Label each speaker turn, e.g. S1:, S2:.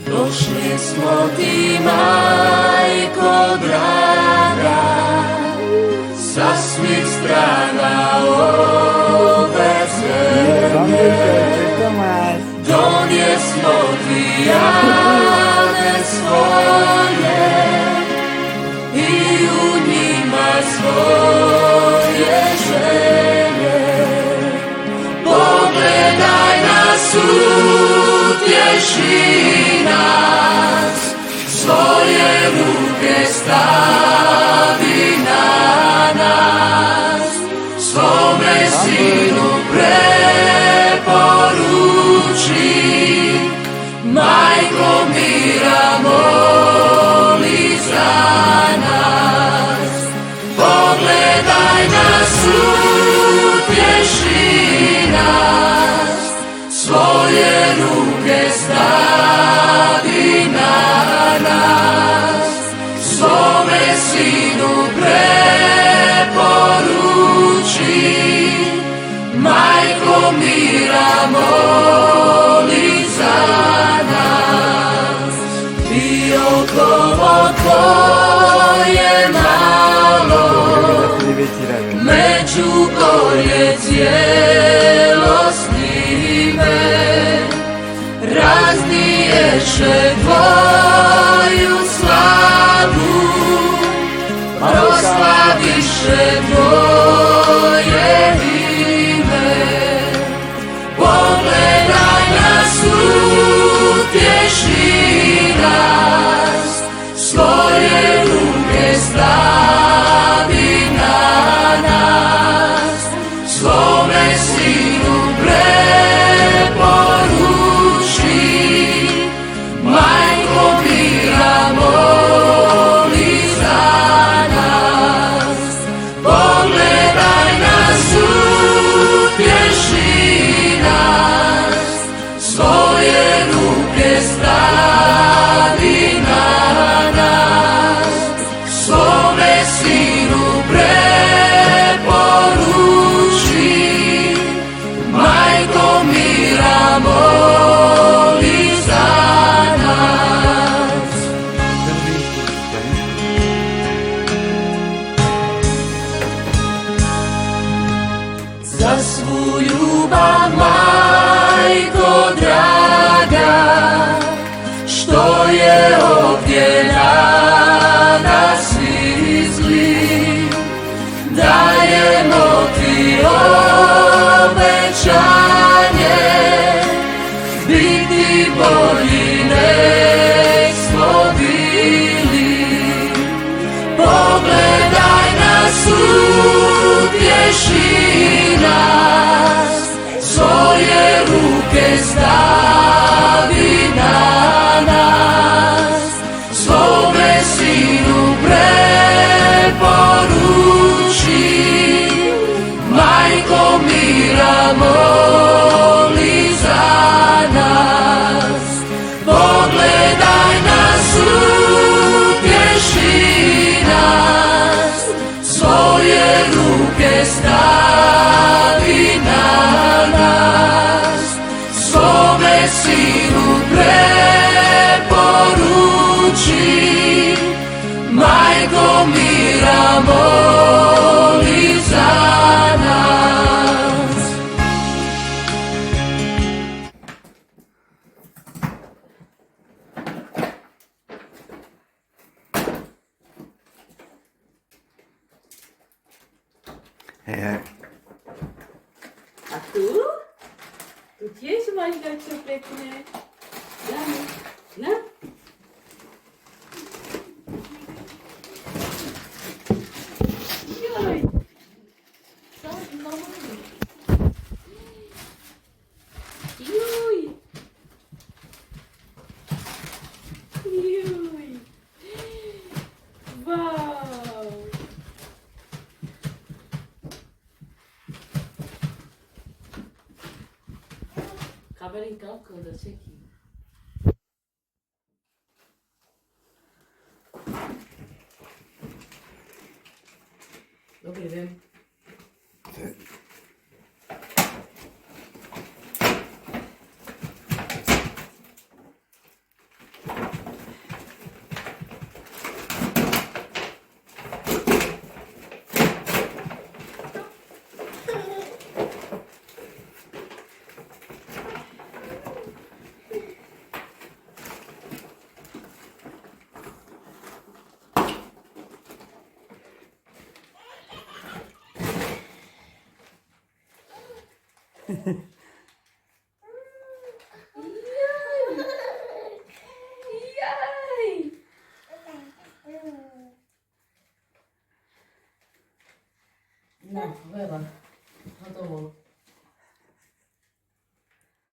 S1: Došli smo ti, majko draga, sa svih strana ove zemlje. Donijesmo ti jane svoje i u njima svoje želje. Pogledaj nas, utješi nas, svoje ruke stavi na nas, svome sinu preporuči, majko mira moli za nas. Pogledaj nas, utješi nas, svoje ruke stavi na nas, svome sinu preporuči, majko mira moli za nas. I okolo tvoje malo, Međugorje cijelo snime, razniješe tvoju slavu, proslaviše tvoje ime. Pogledaj nas, utješi nas, svoje ruke stavi na nas, svome sinu preporuči, majko mira moli za nas. Pogledaj nas, utješi nas, svoje ruke stavi na nas, svome sinu preporuči, majko mira moli za nas. Za svu ljubav, majko draga, što je ovdje nas izli, dajemo ti obećanje, biti bolji nek smo bili. Pogledaj nas, utješi nas, svoje ruke stavi na nas, svome sinu preporuči, majko mira moli za nas. Pogledaj nas, utješi nas, svoje ruke stavi na nas, svome sinu preporuči, majko mira moli za nas.
S2: A tu? Tu tiež máš dačo pekné. Na? Joj! Co znowu? Juj! Juj! Wow! Kabelinka da čeki. Dobry den.
S3: Али.